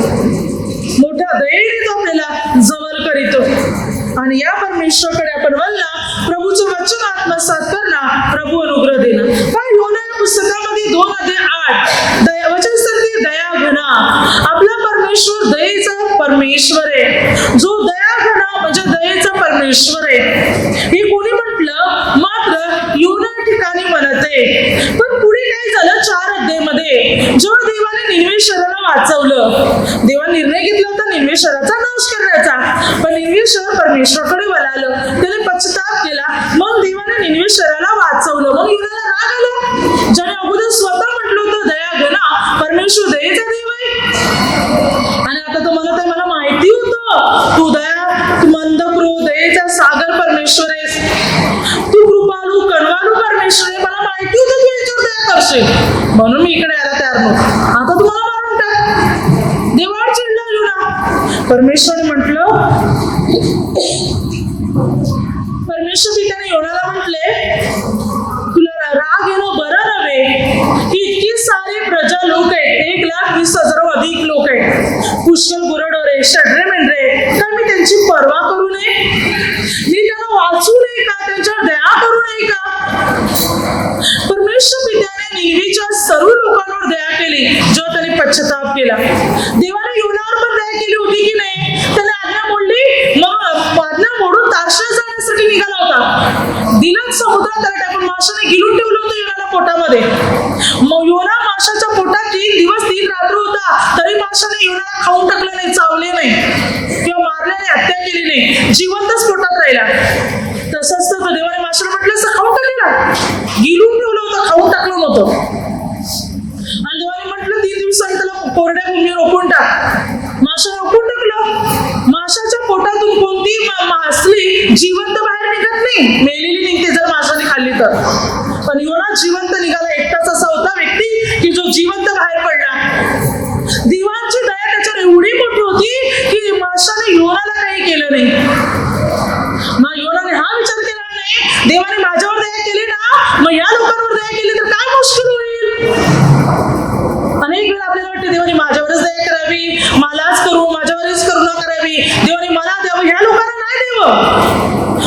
मोठ्या दयेने तो आपल्याला जवळ करीतो. आणि या परमेश्वराकडे आपण वळला, प्रभूचं वचन आत्मसात करणं, प्रभू अनुग्रह देणं. काय योना या पुस्तकामध्ये 2 अध्याय 8 वचन सांगते, दया घना. आपला परमेश्वर दयेचा परमेश्वर आहे, जो दया घना म्हणजे दयेचा परमेश्वर आहे. हे कोणी म्हटलं? मात्र योना ठिकाणी म्हणते. पण पुढे काय झालं? 4 अध्यायामध्ये जेव्हा देवाने निनवे शहराला वाचवलं, देवा निर्णय घेतला होता निनवे शहराचा नाश करण्याचा, पण निनवे शहर परमेश्वराकडे वळालं, त्याने पश्चाताप केला, मग देवाने निनवे शहराला वाचवलं. मग योनाला राग आला, ज्याने अगोदर स्वतः म्हटलं होतं दया घना, परमेश्वर दयेचा देव आहे, आणि आता तो म्हणत आहे मला माहिती होतं तू मंद क्रोध दयेचा सागर परमेश्वर आहेस, तू कृपालू कणवालू परमेश्वर आहे, मला माहिती होतं तू याच्यावर दया करशील, म्हणून मी इकडे यायला तयार नव्हतो, आता तू मला मारून टाक. देवावर चिडला योना. परमेश्वराने म्हटलं, परमेश्वर पित्याने योनाला म्हटले, तुला राग येणं बरं नव्हे की इतकी सारी प्रजा लोक आहेत, 1,20,000 अधिक लोक आहेत, पुष्कळ गुरढोरे, षड्रे मेंढरे, तर मी त्यांची पर्वा करू नये, मी त्यांना वाचू नये का, त्यांच्यावर दया करू नये का? परमेश्वर पित्याने निनवेच्या सर्व लोकांवर दया केली जेव्हा त्याने पश्चाताप केला. देवाने योनावर पण दया केली होती की नाही? त्याने आज्ञा मोडली, मग आज्ञा मोडून तार्शिश जाण्यासाठी निघाला होता, दिलं समुद्रात त्याला टाकून, माशाने गिळून ठेवलं होतं योनाला पोटामध्ये. मग योना माशाच्या पोटात 3 दिवस 3 रात्र होता, तरी माशाने योनाला खाऊन टाकलं नाही, चावले नाही किंवा मारले नाही, हत्या केली नाही, जिवंतच पोटात राहिला. तसंच तर देवाने माशाला म्हटलं असं खाऊन टाकलेला, गिळून ठेवलं होतं, खाऊन टाकलं नव्हतं. आणि देवाने म्हटलं 3 दिवसांनी त्याला कोरड्या भूमीवर ओपून टाक. माशाने ओपून टाकलं. माशाच्या पोटातून कोणती मासली जिवंत बाहेर निघत नाही, मेलेली निघते जर माशाने खाल्ली तर. पण योना जिवंत निघाला, एकटाच असा होता व्यक्ती की जो जिवंत बाहेर पडला. देवाची दया त्याच्यावर एवढी मोठी होती की माशाने योनाला काही केलं नाही. मग योनाने हा विचार केला नाही, देवाने माझ्यावर दया केली ना, मग या लोकांवर दया केली तर काय मुश्किल होईल. अनेक वेळा आपल्याला वाटते देवाने माझ्यावरच दया करावी, मलाच करू, माझ्यावरच करुणा करावी, देवाने मला द्यावं, ह्या लोकांना नाही द्यावं,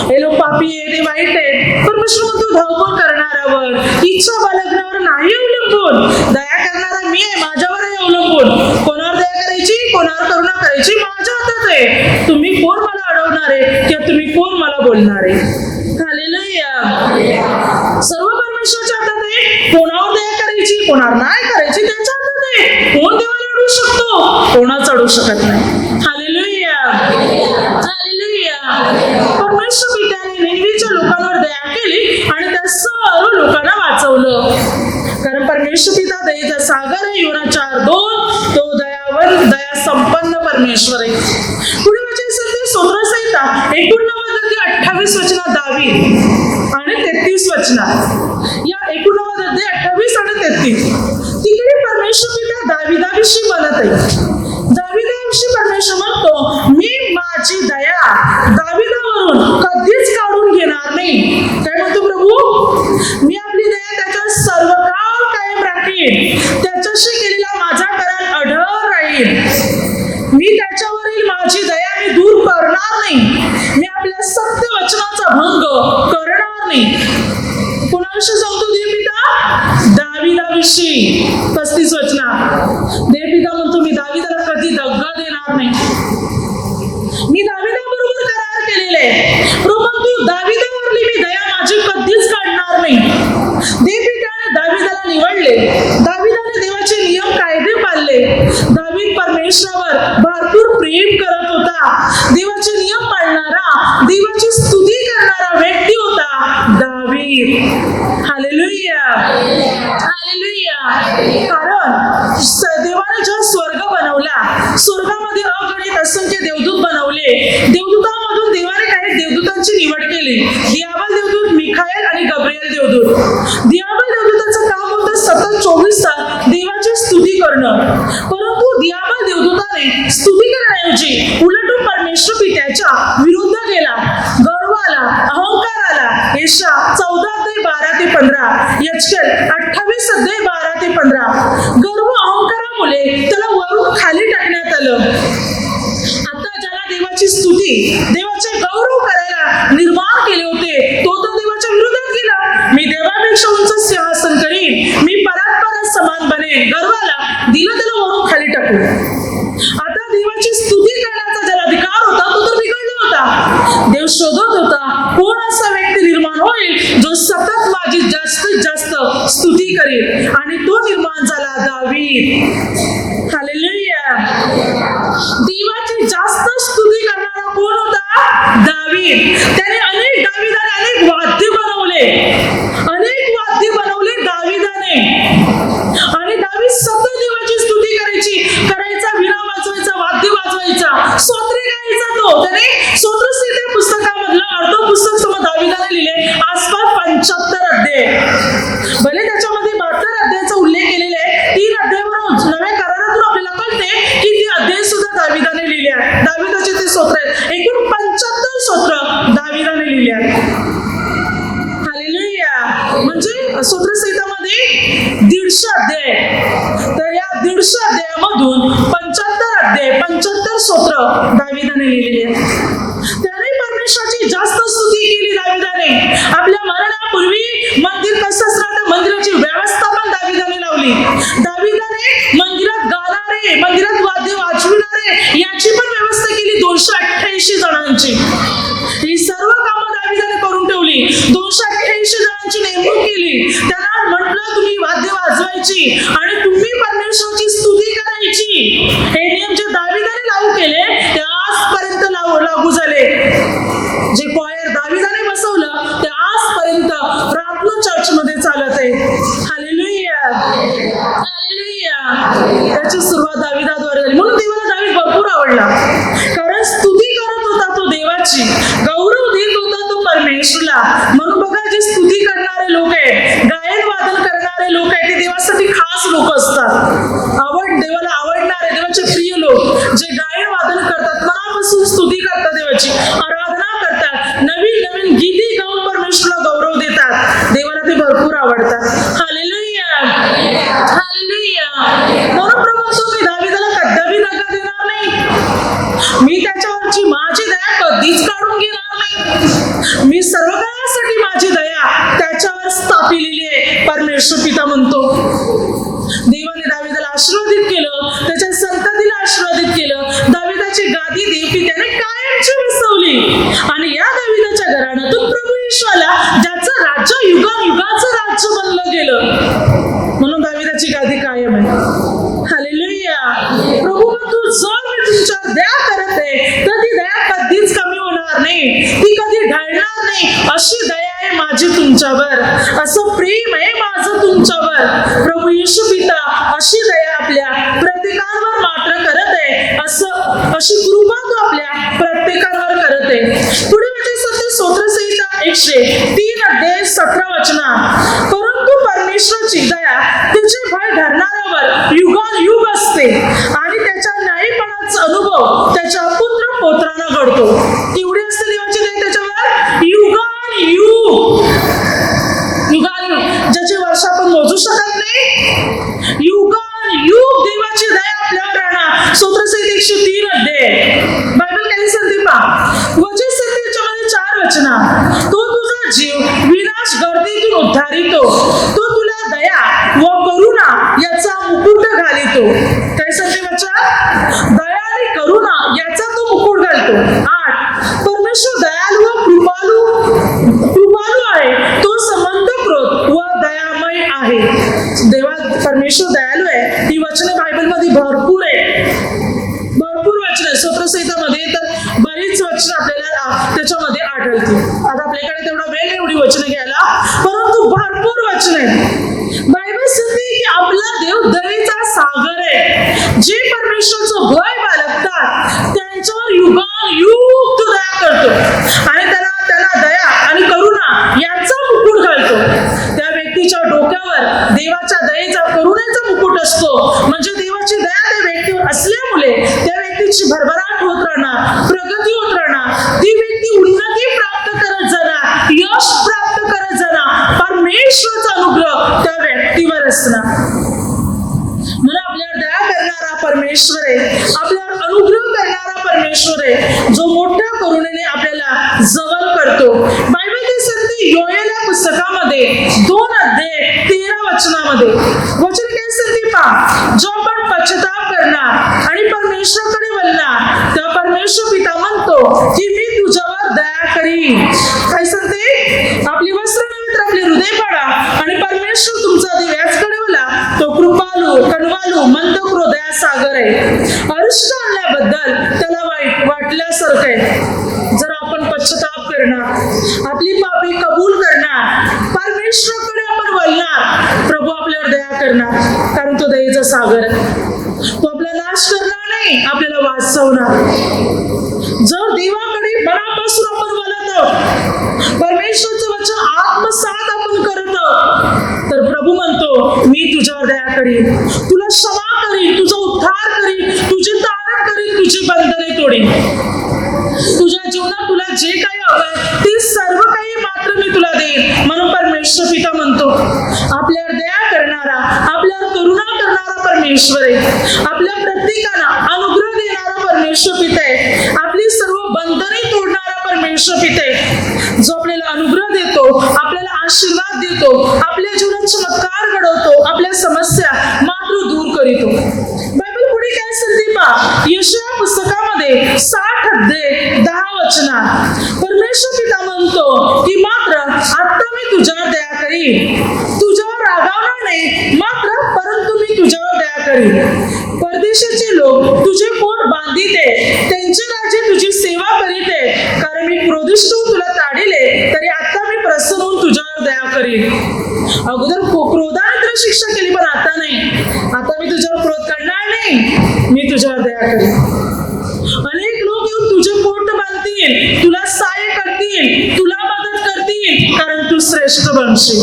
हे लोक पापी आहे, ते वाईट आहेत. परमेश्वर म्हणतो धावपळ करणाऱ्यावर, इच्छा बाळगण्यावर नाही अवलंबून, दया करणारा मी आहे, माझ्यावर आहे अवलंबून. कोणावर दया करायची, कोणावर करुणा करायची माझ्या हातात आहे. तुम्ही कोण मला अडवणार आहे किंवा तुम्ही कोण मला बोलणार आहे? हालेलुया. सर्व परमेश्वराच्या हातात आहे, कोणावर दया करायची, कोणावर नाही करायची त्याच्या हातात आहे. कोण देवाला अडवू शकतो? कोणाच अडवू शकत नाही. Hallelujah, hallelujah. परमेश्वर पित्याने निनवेच्या लोकांवर दया केली आणि त्या सर्व लोकांना वाचवलं, कारण परमेश्वर पिता दयेचा सागर आहे. योना 4:2 तो दयावन दया संपन्न परमेश्वर आहे. पुढे म्हणजे स्तोत्रसंहिता 89 वचनात दावीद आणि 33 वचनात, या 89 28 आणि 33 तिकडे परमेश्वर पिता दाविदाविषयी म्हणत आहे. दाविदाविषयी परमेश्वर म्हणतो, मी माझी दया दाविदावरून कधीच काढून घेणार नाही. काय म्हणतो प्रभू? मी आपली दया त्याच्यावर सर्वकाळ कायम राखीन. त्याच्याशी केलेला माझा करार अढळ राहील. मी त्याच्यावरील माझी दया मी दूर करणार नाही. मी आपल्या सत्य वचनाचा भंग करणार नाही. कोणाविषयी सांगतो देवपिता? दाविदाविषयी. 35 वचनात देवपिता म्हणतो, मी दाविदाला कधी दगा देणार नाही. मी दाविदाबरोबर करार केलेले आहे. परंतु दाविदावरली मी दया माझी कधीच काढणार नाही. देवपिताने दाविदाला निवडले. दाविदाने देवाचे नियम कायदे पाळले. दावीद परमेश्वरावर भरपूर प्रेम करत होता. देवाचे नियम पाळणारा, देवाची स्तुती करणारा व्यक्ती होता दावीद. Hallelujah, hallelujah. कारण देवाने जेव्हा स्वर्ग बनवला, स्वर्गामध्ये अगणित असंख्य देवदूत बनवले. देवदूतांमधून देवाने काही देवदूतांची निवड केली. दियाबल देवदूत, मिखाएल आणि गब्रिएल देवदूत. दियाबल देवदूताचं काम होतं सतत 24 तास देवाची स्तुती करणं. परंतु दियाबल देवदूताने स्तुती करण्याऐवजी उलटून परमेश्वर पित्याच्या विरुद्ध गेला. गर्वाला, अहंकाराला. यशा 14:12-15, यचकेल 28:12-15. गर्व अहंकारामुळे त्याला वरून खाली टाकण्यात आलं. आता ज्याला देवाची स्तुती, देवाचे गौरव करायला निर्माण केले होते, तो तर देवाच्या विरोधात गेला. मी देवापेक्षा उंच सिंहासन करीन, मी परात्परात समान बनेन. गर्वाला दिलं त्याला वरून खाली टाकून. आता देवाची स्तुती करण्याचा ज्याला अधिकार होता तो तर बिघडला होता. देव शोधत होता कोण असा व्यक्ती निर्माण होईल जो सतत माझी जास्तीत जास्त स्तुती करेल, आणि तो निर्माण झाला दावीद. हालेलुया. देवाची जास्त स्तुती करणारा कोण होता? दावीद. त्याने दाविदाने अनेक वाद्य बनवले. अनेक वाद्य बनवले दाविदाने. आणि दावीद सतत देवाची स्तुती करायचा, विणा वाजवायचा, वाद्य वाजवायचा, स्तोत्रे गायचा. तो त्याने स्तोत्रसंहिता पुस्तकामधलं अर्ध पुस्तक समोर दाविदाने लिहिले. आसपास 75 अध्याय. भले त्याच्यामध्ये 72 अध्यायाचा उल्लेख केलेला आहे. 3 अध्यायावरून नव्या करारातून आपल्याला कळते की ती अध्याय सुद्धा दाविदाने लिहिले आहेत. दाविदाचे ते स्तोत्र आहेत. एकूण 75 स्तोत्र दाविदाने लिहिले आहेत. हालेलुया. म्हणजे स्तोत्रसंहितामध्ये 150 अध्याय. तर या 150 अध्यायामधून 75 अध्याय, 75 स्तोत्र दाविदाने लिहिलेले आहेत. त्याने परमेश्वराची जास्त स्तुती केली दाविदाने. आपल्या मरणापूर्वी मंदिर कसं राहतं, मंदिराची व्यवस्था पण दाविदाने लावली. दाविदाने मंदिरात गाणारे, मंदिरात वाद्य वाजविणारे याची पण व्यवस्था केली. 288 जणांची. ही सर्व कामं दाविदाने करून ठेवली. 288 जणांची नेमणूक केली. त्यांना म्हटलं तुम्ही वाद्य वाजवायची आणि तुम्ही परमेश्वराची स्तुती करायची. हे नियम जे दाविदाने लागू केले ते आजपर्यंत लागू झाले. जे कॉयर दाविदाने बसवलं ते आजपर्यंत प्रार्थना चर्चमध्ये चालत आहे. Hallelujah, hallelujah. त्याची सुरुवात दाविदाद्वारे झाली. म्हणून देवाला दावीद भरपूर आवडला. कारण स्तुती करत होता तो देवाची, गौरव देत होता तो परमेश्वरला. म्हणून बघा, जे स्तुती करणारे लोक आहेत, गायन वादन करणारे लोक आहेत, ते देवासाठी खास लोक असतात. देवाला आवडणारे, देवाचे प्रिय लोक जे गायन वादन करतात, मनापासून स्तुती करतात, देवाची आराधना करतात, नवीन नवीन गीती गाऊन परमेश्वरला गौरव देतात, देवाला ते भरपूर आवडतात. Hallelujah, hallelujah. म्हणून प्रभू तुम्ही दाविदाला कदापि दगा देणार नाही. मी त्याच्यावरची माझी दया कधीच काढून घेणार नाही. मी सर्व काळासाठी माझी दया त्याच्यावर स्थापिलेली आहे. परमेश्वर पिता म्हणतो. देवाने दाविदाला आशीर्वादित केलं, त्याच्या संततीला आशीर्वादित केलं. दाविदाची गादी देवपित्याने कायमची बसवली. आणि या दाविदाच्या घराण्यातून प्रभू येशूला, ज्याचं राज्य युगायुगाचं राज्य बनलं गेलं. म्हणून दाविदाची गादी कायम आहे. हालेलुया. प्रभू म्हणतो, जर मी तुमच्यावर दया करत आहे तर ती दया कधीच कमी होणार नाही, ती कधी ढळणार नाही. अशी दया आहे माझी माझी तुमच्यावर, असं प्रेम आहे माझं तुमच्यावर. प्रभू येशू पिता अशी दया आपल्या प्रत्येकावर मात्र करत आहे, अशी कृपा तो आपल्या प्रत्येकावर करत आहे. पुढे म्हणजे स्तोत्रसंहिता 103 अध्याय 17 वचना. परंतु परमेश्वराची दया त्याचे भय धरणाऱ्यावर युगानुयुग असते आणि त्याच्या न्यायपणाचा अनुभव त्याच्या पुत्र पौत्रांना घडतो. एवढी असते देवाची दया त्याच्यावर युगानुयुग. युगानुयुग ज्याची वर्ष आपण मोजू शकत नाही, युगानुयुग देवाची दया आपल्यावर राहणार. स्तोत्रसंहिता 103 अध्याय. बायबल काही सांगते पहा, वचन सांगते याच्यामध्ये 4 वचना. तो तुझा जीव विनाश गर्दीतून उद्धारितो, तो तुला दया व करुणा याचा मुकुट घालितो. काय सांगते वचन? दया आणि करुणा याचा तो मुकुट घालतो. 8 परमेश्वर दयालु व कृपालू आहे, तो संबंध क्रोध व दयामय आहे. देवा परमेश्वर दयालू आहे. ही वचने बायबलमध्ये भरपूर आहे, भरपूर वचन आहे. स्तोत्रसंहितामध्ये तर बरीच वचन आपल्याला त्याच्यामध्ये आढळतील. आता आपल्याकडे तेवढा वेळ एवढी वचनं घ्यायला, परंतु भरपूर वचन आहेत. बायबल सांगते की आपला देव दयेचा सागर आहे. जे परमेश्वराचं भय बाळगतात त्यांच्यावर युगानुयुग तो दया करतो आणि त्याला दया आणि करुणा याचा मुकुट घालतो. त्या व्यक्तीच्या डोक्यावर देवाच्या दयेचा करुणेचा मुकुट असतो. म्हणजे देवाची दया त्या व्यक्तीवर असल्यामुळे त्या व्यक्तीची भरभराट होत राहणार, प्रगती होत राहणार, ती व्यक्ती उन्नती प्राप्त करत जाणार, यश प्राप्त करत जाणार. परमेश्वराचा अनुग्रह त्या व्यक्तीवर असणार. म्हणून आपल्यावर दया करणारा परमेश्वर आहे, आपल्यावर अनुग्रह करणारा परमेश्वर आहे, जो मोठ्या करुणेने आपल्याला जवळ करतो. बायबल ते सांगते योएल या पुस्तकामध्ये 2 अध्याय 13 वचनामध्ये वचन काय सांगते पहा, जो आपण पश्चाताप करणार आणि परमेश्वराकडे वळणार तेव्हा परमेश्वर पिता म्हणतो की मी तुझ्यावर दया करीन. काय सांगते? आपली वस्त्र नव्हे तर आपले हृदय पाडा आणि परमेश्वर तुमचा दिव्याकडे वळा. तो कृपालू, कणवालू, मंदक्रोध दया सागर आहे. अरिष्ट आणल्याबद्दल त्याला वाईट वाटल्यासारखं आहे. जर आपण पश्चाताप करणार, आपली पापे कबूल करणार, परमेश्वराकडे आपण वळणार, प्रभू आपल्यावर दया करणार, कारण तो दयेचा सागर आहे. तो आपला नाश करणार नाही, आपल्याला वाचवणार. जर देवाकडे मनापासून आपण वळत आहोत, परमेश्वराचं वचन आत्मसात आपण करत आहोत, तर प्रभू म्हणतो मी तुझ्यावर दया करीन, तुला क्षमा करीन, तुझा उद्धार करीन, तुझे तारण करीन, तुझी बंधने तोडीन. तुझ्या जीवनात तुला जे काही हवंय ते सर्व काही मात्र मी तुला देईन. म्हणून परमेश्वर पिता म्हणतो आपल्यावर दया करणारा, आपल्यावर करुणा करणारा परमेश्वर आहे. आपल्या प्रत्येकाला अनुग्रह देणारा परमेश्वर पिता आहे. आपली सर्व बंधने तोडणारा परमेश्वर पिता आहे, जो आपल्याला अनुग्रह देतो, आपल्याला आशीर्वाद देतो, आपल्या जीवनात चमत्कार घडवतो, आपल्या समस्या मात्र दूर करीतो. बायबल पुढे काय सांगते पहा, यशाया पुस्तकामध्ये 60 अध्याय 10 वचना. परमेश्वर पिता म्हणतो की मात्र आता मी तुझ्यावर दया करीन, तुझ्यावर रागावणार नाही, मात्र परंतु मी तुझ्यावर दया करीन. परदेशाचे लोक तुझे पोट बांधिते, त्यांचे राजे तुझी सेवा करीते, कारण मी क्रोधिष्ठ होऊन तुला ताडिले, तरी आता मी प्रसन्न होऊन तुझ्यावर दया करीन. अगोदर क्रोधाने तुला शिक्षा केली, पण आता नाही. आता मी तुझ्यावर क्रोध करणार नाही, मी तुझ्यावर दया करीन. अनेक लोक येऊन तुझे पोट बांधतील, तुला सहाय्य करतील, तुला मदत करतील, कारण तू श्रेष्ठ बनशील.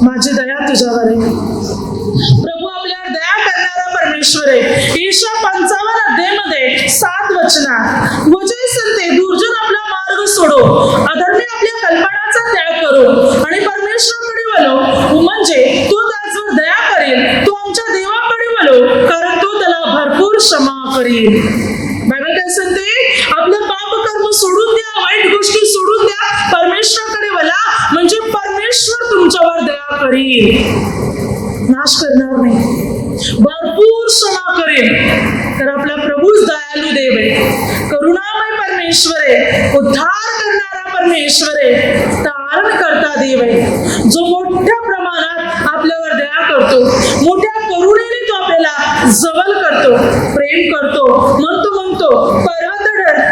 माझी दया तुझ्यावर आहे. प्रभू आपल्यावर दया करणारा परमेश्वर आहे. ईशा 55 अध्यायामध्ये 7 वचना. वचन सांगते दुर्जन आपला मार्ग सोडो, अधर्मी आपल्या कल्पनाचा त्याग करो आणि परमेश्वराकडे वळो, म्हणजे तो त्याच्यावर दया करेल. तो आमच्या देवाकडे वळो, कारण तो त्याला भरपूर क्षमा करेल. बायबल काय सांगते? आपलं पाप कर्म सोडून द्या, वाईट गोष्टी सोडून द्या, परमेश्वराकडे वळा, म्हणजे परमेश्वर तुमच्यावर दया करेल. नाश करणार नाही, भरपूर क्षमा करेल. तर आपला प्रभूच दयालू देव आहे, करुणामय परमेश्वर आहे, उद्धार करणारा परमेश्वर आहे, तारण करता देव आहे, जो मोठ्या प्रमाणात आपल्यावर दया करतो, मोठ्या करुणेने तो आपल्याला जवळ करतो, प्रेम करतो. म्हणतो पर्वत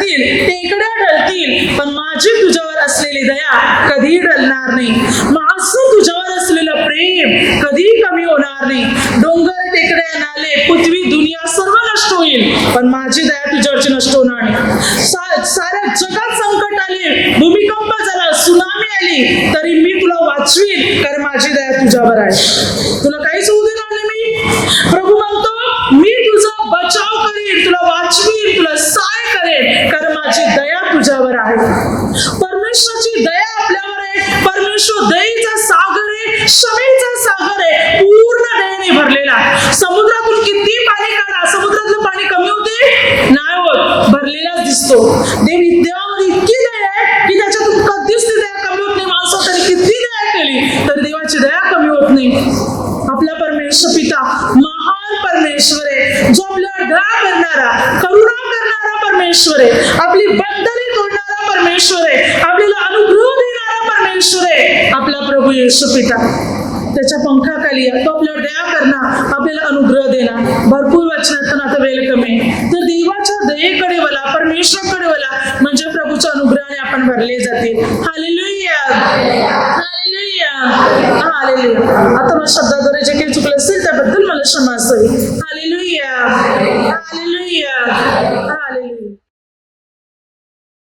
ढळतील, टेकड्या ढळतील, पण माझी तुझ्यावर असलेली दया कधी ढळणार नाही. माझं तुझ्यावर असलेलं प्रेम कधी कमी होणार नाही. डोंगर, टेकड्या, नाले, पृथ्वी, दुनिया सर्व नष्ट होईल, पण माझी दया तुझ्यावरची नष्ट होणार नाही. साऱ्या जगात संकट आले, भूमिकंप झाला, सुनामी आली, तरी मी तुला वाचवीन, कारण माझी दया तुझ्यावर आहे. तुला काहीच होऊ देणार नाही मी. प्रभू म्हणतो, मी तुझा बचाव करीन, तुला वाचवीन, तुला सहाय करेन, कारण माझी दया तुझ्यावर आहे. परमेश्वराची दया आपल्यावर आहे. परमेश्वर दयेचा सागर आहे, क्षमेचा सागर आहे, पूर्ण दयेने भरलेला. समुद्रातून किती पाणी काढा, समुद्रातलं पाणी कमी होते नाही होत, भरलेलाच दिसतो. देवामध्ये इतकी दया आहे की त्याच्यातून कधीच ती दया कमी होत नाही. माणसावर तरी किती दया केली तर देवाची दया कमी होत नाही. आपला परमेश्वर पिता महान परमेश्वर आहे, जो आपल्याला दया करणारा, करुणा करणारा परमेश्वर आहे, आपली बंधने तोडणारा परमेश्वर आहे, आपल्याला अनुग्रह देणारा परमेश्वर आहे. आपला प्रभू येशू पिता, त्याच्या पंखाखाली तो आपल्याला दया करणार, आपल्याला अनुग्रह देणार. भरपूर वचनात पण आता वेळ कमी. तर देवाच्या दयेकडे वळा, परमेश्वराकडे वळा, म्हणजे प्रभूच्या अनुग्रहाने आपण भरले जातील. Hallelujah, hallelujah, hallelujah. आता मला शब्दाद्वारे जे काही चुकलं असेल त्याबद्दल मला क्षमा असावी. Hallelujah, hallelujah, hallelujah.